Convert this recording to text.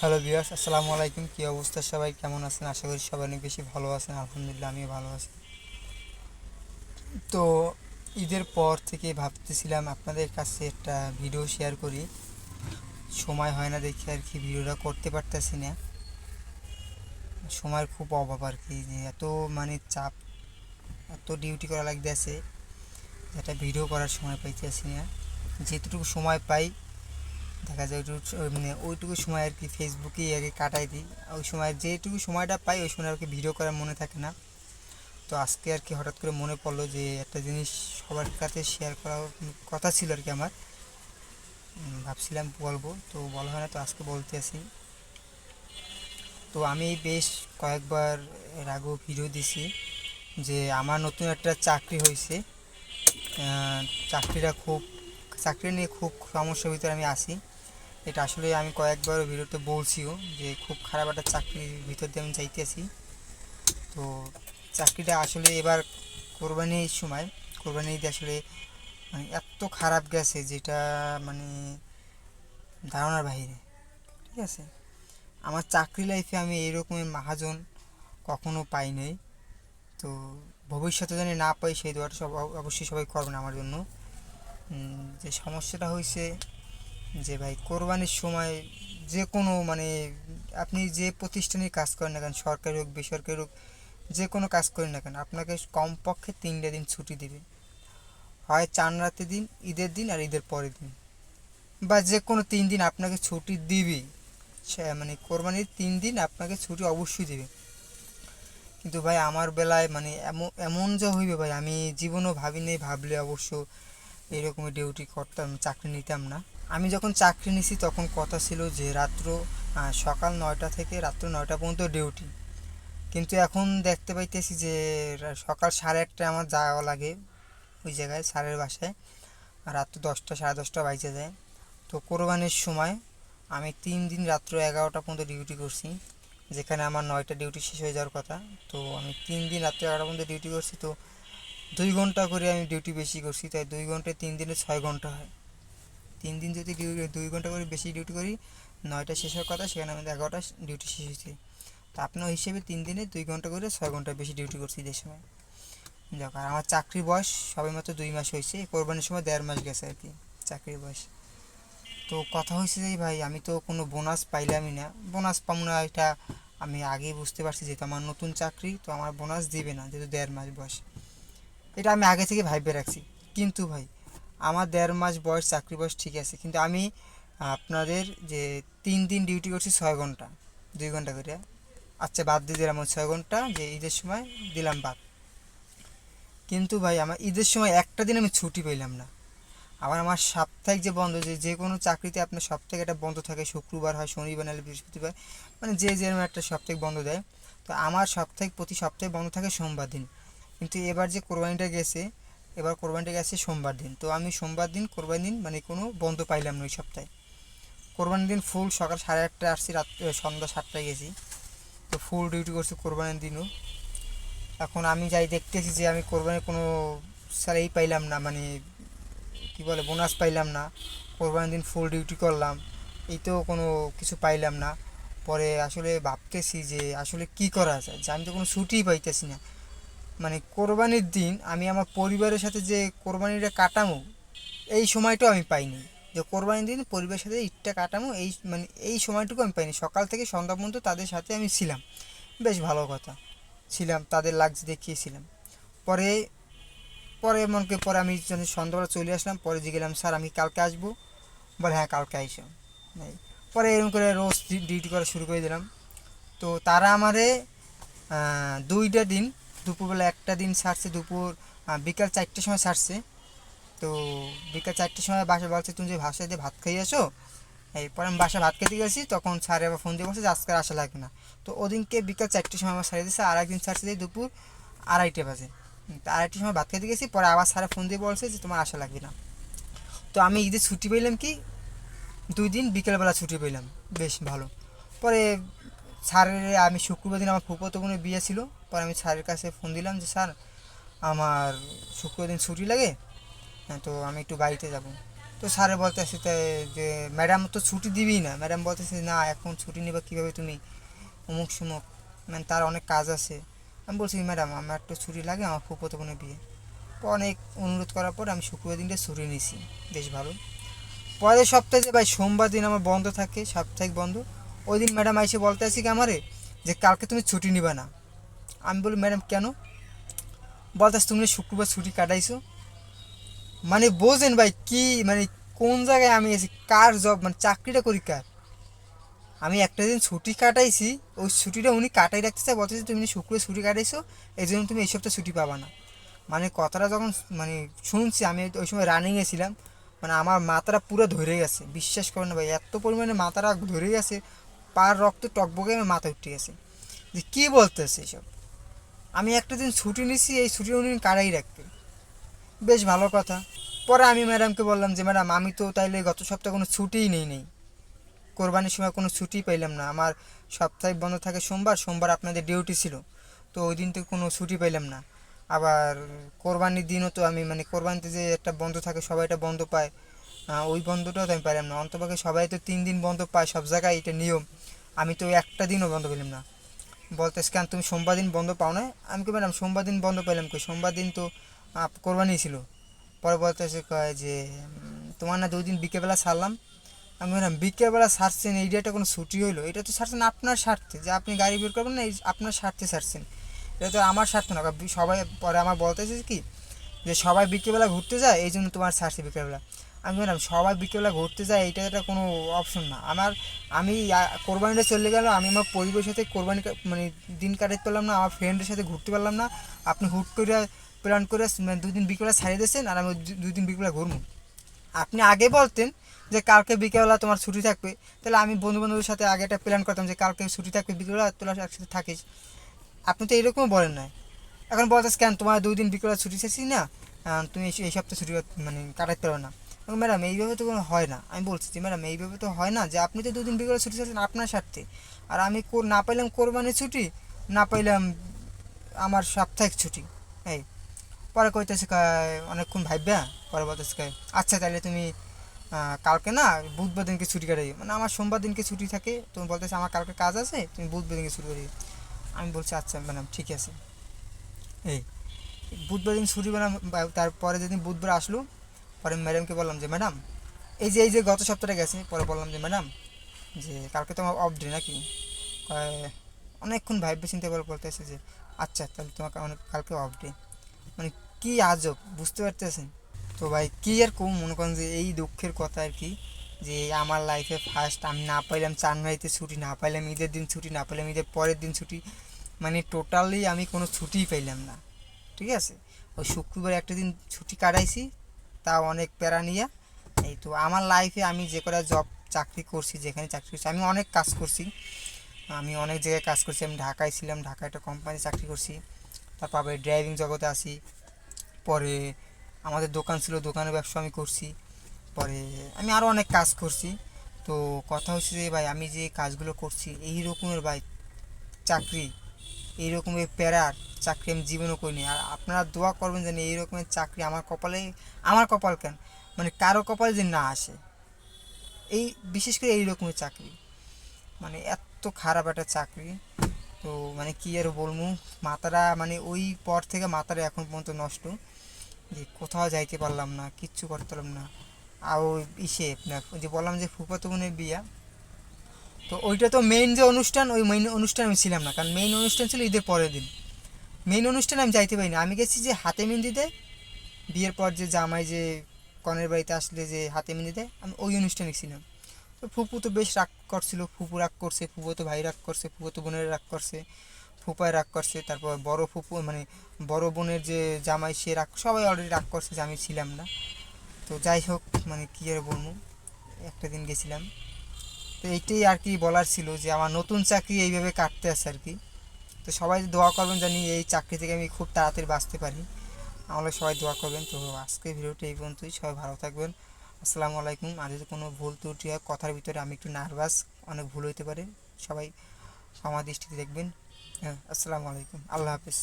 Hello viewers, আসসালামু আলাইকুম। কী অবস্থা, সবাই কেমন আছেন? আশা করি সবাই অনেক বেশি ভালো আছেন। আলহামদুলিল্লাহ, আমিও ভালো আছি। তো ঈদের পর থেকে ভাবতেছিলাম আপনাদের কাছে একটা ভিডিও শেয়ার করি। সময় হয় না দেখে আর কি ভিডিওটা করতে পারতেছি না। সময়ের খুব অভাব আর কি, যে এত মানে চাপ, এত ডিউটি করা লাগতেছে, একটা ভিডিও করার সময় পাইতেছি না। যেটুকু সময় পাই দেখা যায় মানে ওইটুকু সময় আর কি ফেসবুকেই আর কি কাটাই দিই। ওই সময় যেটুকু সময়টা পাই ওই সময় আর কি ভিডিও করার মনে থাকে না। তো আজকে আর কি হঠাৎ করে মনে পড়লো যে একটা জিনিস সবার কাছে শেয়ার করার কথা ছিল আর কি আমার। ভাবছিলাম বলবো, তো বলা হয় না, তো আজকে বলতে আসি। তো আমি বেশ কয়েকবার এর আগেও ভিডিও দিছি যে আমার নতুন একটা চাকরি হয়েছে। আহ, চাকরিটা খুব চাকরি নিয়ে খুব সমস্যার ভিতরে আমি আছি। এটা আসলে আমি কয়েকবার ভিডিওতে বলছিও যে খুব খারাপ একটা চাকরির ভিতর দিয়ে আমি যাইতেছি। তো চাকরিটা আসলে এবার কোরবানির সময়, কোরবানি ঈদে আসলে মানে এত খারাপ গেছে যেটা মানে ধারণার বাইরে। ঠিক আছে, আমার চাকরি লাইফে আমি এইরকমের মাহাজন কখনো পাই নাই। তো ভবিষ্যতে জানি না পাই, সেই দোয়াটা সব অবশ্যই সবাই করবেন আমার জন্য। যে সমস্যাটা হয়েছে যে ভাই কোরবানির সময় যে কোনো মানে আপনি যে প্রতিষ্ঠানে কাজ করেন না কেন, সরকারি হোক বেসরকারি হোক, যে কোনো কাজ করেন না কেন, আপনাকে কমপক্ষে 3টা দিন ছুটি দিবে। হয় চান রাতের দিন, ঈদের দিন আর ঈদের পরের দিন, বা যে কোনো 3 দিন আপনাকে ছুটি দিবেই। মানে কোরবানির 3 দিন আপনাকে ছুটি অবশ্যই দিবে। কিন্তু ভাই আমার বেলায় মানে এমন এমন যা হইবে ভাই, আমি জীবনও ভাবিনি, ভাবলে অবশ্য এরকমই ডিউটি করতাম, চাকরি নিতাম না। আমি যখন চাকরি নিছি তখন কথা ছিল যে সকাল 9টা থেকে রাত্র 9টা পর্যন্ত ডিউটি। কিন্তু এখন দেখতে পাইতেছি যে সকাল 8:30টায় আমার যাওয়া লাগে ওই জায়গায় স্যারের বাসায়, আর রাত্র 10টা, সাড়ে 10টা বাইজে যায়। তো কোরবানির সময় আমি 3 দিন রাত্র 11টা পর্যন্ত ডিউটি করছি, যেখানে আমার 9টা ডিউটি শেষ হয়ে যাওয়ার কথা। তো আমি 3 দিন রাত্র 11টা পর্যন্ত ডিউটি করছি। তো 2 ঘন্টা করে আমি ডিউটি বেশি করছি, তাই 2 ঘন্টায় 3 দিনে 6 ঘন্টা হয়। 3 দিন যদি 2 ঘন্টা করে বেশি ডিউটি করি, 9টা শেষ হওয়ার কথা, সেখানে আমাদের 11টা ডিউটি শেষ হয়েছে। তো আপনার হিসেবে 3 দিনে 2 ঘন্টা করে 6 ঘন্টা বেশি ডিউটি করছি যে সময়। যাক, আর আমার চাকরির বয়স সবে মাত্র 2 মাস হয়েছে, কোরবানির সময় 1.5 মাস গেছে আর কি চাকরির বয়স। তো কথা হয়েছে যে ভাই আমি তো কোনো বোনাস পাইলামই না, বোনাস পাবো না এটা আমি আগেই বুঝতে পারছি, যেহেতু আমার নতুন চাকরি, তো আমার বোনাস দিবে না যেহেতু 1.5 মাস বয়স। এটা আমি আগে থেকে ভাইবে রাখছি। কিন্তু ভাই আমার 1.5 মাস বয়স, চাকরি বয়স ঠিক আছে, কিন্তু আমি আপনাদের যে 3 দিন ডিউটি করছি 6 ঘন্টা, 2 ঘন্টা করে, আচ্ছা বাদ দিয়ে দিলাম ওই 6 ঘন্টা যে ঈদের সময় দিলাম বাদ। কিন্তু ভাই আমার ঈদের সময় একটা দিন আমি ছুটি পেলাম না। আবার আমার সাপ্তাহিক যে বন্ধ, যে যে কোনো চাকরিতে আপনার সপ্তাহে একটা বন্ধ থাকে, শুক্রবার হয়, শনিবার নাহলে বৃহস্পতিবার, মানে যে যেরকম একটা সাপ্তাহিক বন্ধ দেয়। তো আমার প্রতি সপ্তাহে বন্ধ থাকে সোমবার দিন। কিন্তু এবার যে কোরবানিটা গেছে, এবার কোরবানিটা গেছে সোমবার দিন। তো আমি সোমবার দিন কোরবানি দিন মানে কোনো বন্ধ পাইলাম না ওই সপ্তাহে। কোরবানির দিন ফুল সকাল 8:30টায় আসছি, সন্ধ্যা 7টায় গেছি। তো ফুল ডিউটি করছি কোরবানির দিনও। এখন আমি যাই দেখতেছি যে আমি কোরবানির কোনো স্যালারি পাইলাম না, মানে কী বলে বোনাস পাইলাম না। কোরবানির দিন ফুল ডিউটি করলাম, এইতেও কোনো কিছু পাইলাম না। পরে আসলে ভাবতেছি যে আসলে কি করা যায়, যে আমি তো কোনো ছুটিই পাইতেছি না। মানে কোরবানির দিন আমি আমার পরিবারের সাথে যে কোরবানিটা কাটামো, এই সময়টাও আমি পাইনি। যে কোরবানির দিন পরিবারের সাথে ঈদটা কাটামো, এই মানে এই সময়টুকু আমি পাইনি। সকাল থেকে সন্ধ্যা পর্যন্ত তাদের সাথে আমি ছিলাম, বেশ ভালো কথা, ছিলাম, তাদের লাগছে দেখিয়েছিলাম। পরে পরে এমনকি পরে আমি যখন সন্ধ্যাবেলা চলে আসলাম, পরে যে গেলাম স্যার আমি কালকে আসবো, বলে হ্যাঁ কালকে আইসো। এই পরে এরকম করে রোজ ডিউটি করা শুরু করে দিলাম। তো তারা আমারে 2টা দিন, দুপুরবেলা একটা দিন ছাড়ছে, বিকাল 4টের সময় ছাড়ছে। তো বিকাল 4টের সময় বাসা বলছে তুমি যে বাসায় দিয়ে ভাত খাইয়ে আসো। এরপর আমি বাসায় ভাত খেতে গেছি, তখন স্যারে আবার ফোন দিয়ে বলছে যে আজকে আর আসা লাগবে না। তো ওদিনকে বিকাল 4টের সময় আমার ছাড়িয়ে দিচ্ছে, আর একদিন ছাড়ছে দিয়ে দুপুর 2:30 বাজে। তো 2:30টার সময় ভাত খেতে গেছি, পরে আবার স্যারে ফোন দিয়ে বলছে যে তোমার আসা লাগবে না। তো আমি ঈদের ছুটি পেলাম কি, 2 দিন বিকেলবেলা ছুটি পেলাম, বেশ ভালো। পরে স্যারের আমি শুক্রবার দিন আমার ফুফাতো বোনের বিয়ে ছিল। পরে আমি স্যারের কাছে ফোন দিলাম যে স্যার আমার শুক্রবার দিন ছুটি লাগে, হ্যাঁ তো আমি একটু বাড়িতে যাব। তো স্যারে বলতেছে যে ম্যাডাম তো ছুটি দিবি না, ম্যাডাম বলতেছে না এখন ছুটি নেবা কীভাবে তুমি, অমুক সমুক, মানে তার অনেক কাজ আছে। আমি বলছি ম্যাডাম আমার একটু ছুটি লাগে, আমার ফুফাতো বোনের বিয়ে। অনেক অনুরোধ করার পর আমি শুক্রবার দিনটা ছুটি নিয়েছি, বেশ ভালো। পরের সপ্তাহে ভাই সোমবার দিন আমার বন্ধ থাকে, সাপ্তাহিক বন্ধ। ওই দিন ম্যাডাম এসে বলতে আসি কি আমারে যে কালকে তুমি ছুটি নিবা না। আমি বলি ম্যাডাম কেন? বলতেছ তুমি শুক্রবার ছুটি কাটাইছো। মানে বোঝেন ভাই কি মানে কোন জায়গায় আমি এসে কার জব, মানে চাকরিটা করি কার। আমি একটা দিন ছুটি কাটাইছি, ওই ছুটিটা উনি কাটাই রাখতে চাই, বলতেছে তুমি শুক্রবার ছুটি কাটাইছো এই জন্য তুমি এই সপ্তাহে ছুটি পাবা না। মানে কথাটা যখন মানে শুনছি, আমি ওই সময় রানিংয়ে ছিলাম, মানে আমার মাথাটা পুরো ধরে গেছে, বিশ্বাস করেন না ভাই, এত পরিমাণে মাথাটা ধরে গেছে, পার রক্ত টকবকে আমার মাথা উঠে গেছে যে কী বলতেছে এসব। আমি একটা দিন ছুটি নিছি, এই ছুটি উনি কাটাই রাখবে, বেশ ভালো কথা। পরে আমি ম্যাডামকে বললাম যে ম্যাডাম আমি তো তাইলে গত সপ্তাহে কোনো ছুটিই নেই, কোরবানির সময় কোনো ছুটি পাইলাম না, আমার সপ্তাহে বন্ধ থাকে সোমবার, সোমবার আপনাদের ডিউটি ছিল, তো ওই দিন তো কোনো ছুটি পাইলাম না। আবার কোরবানির দিনও তো আমি মানে কোরবানিতে যে একটা বন্ধ থাকে সবাই এটা বন্ধ পায়, ওই বন্ধটাও তো আমি পাইলাম না। অন্তপক্ষে সবাই তো 3 দিন বন্ধ পায়, সব জায়গায় এটা নিয়ম, আমি তো একটা দিনও বন্ধ পেলাম না। বলতেছ কেন তুমি সোমবার দিন বন্ধ পাও না? আমি কি ম্যাডাম সোমবার দিন বন্ধ পেলাম কই, সোমবার দিন তো কোরবানি ছিল। পরে বলতেছে কয় যে তোমার না 2 দিন বিকেলবেলা ছাড়লাম। আমি বললাম বিকেলবেলা ছাড়ছেন এই ডেটা কোনো ছুটি হইলো? এটা তো ছাড়ছেন আপনার স্বার্থে, যে আপনি গাড়ি বের করবেন না, এই আপনার স্বার্থে ছাড়ছেন, এটা তো আমার স্বার্থ না। সবাই পরে আমার বলতেছে কি যে সবাই বিকেলবেলা ঘুরতে যায় এই জন্য তোমার ছাড়ছে বিকেলবেলা। আমি বললাম সবাই বিকেলবেলা ঘুরতে যায় এইটা এটা কোনো অপশন না আমার। আমি কোরবানিটা চলে গেল, আমি আমার পরিবারের সাথে কোরবানি মানে দিন কাটাতে পারলাম না, আমার ফ্রেন্ডের সাথে ঘুরতে পারলাম না। আপনি হুট করে প্ল্যান করে মানে 2 দিন বিকেলবেলা ছাড়িয়ে দিয়েছেন, আর আমি 2 দিন বিকেলবেলা ঘুরবো। আপনি আগে বলতেন যে কালকে বিকেলবেলা তোমার ছুটি থাকবে, তাহলে আমি বন্ধু বান্ধবের সাথে আগে একটা প্ল্যান করতাম যে কালকে ছুটি থাকবে বিকেলবেলা, তোরা একসাথে থাকিস। আপনি তো এরকমও বলেন না। এখন বলতেছ কেন তোমার 2 দিন বিকেলবেলা ছুটি চাইছি না, তুমি এই সপ্তাহে ছুটি মানে কাটাতে পারো না। ম্যাডাম এইভাবে তো কোনো হয় না। আমি বলছি যে ম্যাডাম এইভাবে তো হয় না, যে আপনি তো 2 দিন বিকেলে ছুটি চাইছেন আপনার স্বার্থে, আর আমি না পাইলাম কোরবানির ছুটি, না পাইলাম আমার সাপ্তাহিক ছুটি। এই পরে কইতেছে অনেকক্ষণ ভাববে, পরে বলতেছে আচ্ছা তাহলে তুমি কালকে না বুধবার দিনকে ছুটি কাটাই, মানে আমার সোমবার দিনকে ছুটি থাকে, তুমি বলতেছে আমার কালকে কাজ আছে তুমি বুধবার দিনকে ছুটি কাটাই। আমি বলছি আচ্ছা ম্যাডাম ঠিক আছে। এই বুধবার দিন ছুটি পেলাম, তারপরে যেদিন বুধবার আসলো, পরে ম্যাডামকে বললাম যে ম্যাডাম এই যে গত সপ্তাহটা গেছে, পরে বললাম যে ম্যাডাম যে কালকে তো আমার অফ ডে নাকি। অনেকক্ষণ ভাইবে চিন্তা করে বলতেছে যে আচ্ছা তাহলে তোমাকে অনেক কালকে অফ ডে, মানে কি আজব, বুঝতে পারতেছেন? তো ভাই কী আর কম, মনে করেন যে এই দুঃখের কথা আর কি, যে আমার লাইফে ফার্স্ট আমি না পাইলাম জানুয়ারিতে ছুটি, না পাইলাম ঈদের দিন ছুটি, না পাইলাম ঈদের পরের দিন ছুটি, মানে টোটালি আমি কোনো ছুটিই পাইলাম না। ঠিক আছে, ওই শুক্রবার একটা দিন ছুটি কাটাইছি, তা অনেক প্যারা নিয়ে। এই তো আমার লাইফে আমি যে কটা জব চাকরি করছি, যেখানে চাকরি করছি আমি অনেক কাজ করছি, আমি অনেক জায়গায় কাজ করছি। আমি ঢাকায় ছিলাম, ঢাকায় একটা কোম্পানি চাকরি করছি, তারপর আবার ড্রাইভিং জগতে আসি। পরে আমাদের দোকান ছিল, দোকানের ব্যবসা আমি করছি। পরে আমি আরও অনেক কাজ করছি। তো কথা হচ্ছে যে ভাই আমি যে কাজগুলো করছি এই রকমের ভাই চাকরি, এই রকমের প্যারার চাকরি আমি জীবনও করিনি। আর আপনারা দোয়া করবেন যেন এই রকমের চাকরি আমার কপালে, আমার কপাল কেন মানে কারো কপালে যে না আসে, এই বিশেষ করে এই রকমের চাকরি, মানে এত খারাপ একটা চাকরি। তো মানে কী আর বলবো, মাথাটা মানে ওই পর থেকে মাথাটা এখন পর্যন্ত নষ্ট, যে কোথাও যাইতে পারলাম না, কিচ্ছু করতে পারলাম না। আর ওই ইসে আপনার যে বললাম যে ফুফাতো বোনের বিয়া, তো ওইটা তো মেইন যে অনুষ্ঠান, ওই মেইন অনুষ্ঠান আমি ছিলাম না, কারণ মেইন অনুষ্ঠান ছিল ঈদের পরের দিন। মেইন অনুষ্ঠানে আমি যাইতে পারিনি, আমি গেছি যে হাতে মেহেন্দি দেয়, বিয়ের পর যে জামাই যে কনের বাড়িতে আসলে যে হাতে মেহেন্দি দেয়, আমি ওই অনুষ্ঠানে ছিলাম। তো ফুপু তো বেশ রাগ করছিল, ফুপু রাগ করছে, ফুপু তো ভাই রাগ করছে, ফুপু তো বোনের রাগ করছে, ফুপায় রাগ করছে, তারপর বড় ফুপু মানে বড় বোনের যে জামাই সে রাগ, সবাই অলরেডি রাগ করছে যে আমি ছিলাম না। তো যাই হোক মানে কী আর বলবো, একটা দিন গেছিলাম। তো এইটাই আর কি বলার ছিল, যে আমার নতুন চাকরি এইভাবে কাটতে আছে আর কি। তো সবাই দোয়া করবেন জানি এই চাকরি থেকে আমি খুব তাড়াতাড়ি বাঁচতে পারি, আমাদের সবাই দোয়া করবেন। তো আজকে ভিডিওটা এই পর্যন্তই, সবাই ভালো থাকবেন, আসসালামু আলাইকুম। আর যদি কোনো ভুল ত্রুটি হয় কথার ভিতরে, আমি একটু নার্ভাস, অনেক ভুল হইতে পারে, সবাই আমার দৃষ্টিতে দেখবেন। হ্যাঁ, আসসালামু আলাইকুম, আল্লাহ হাফিজ।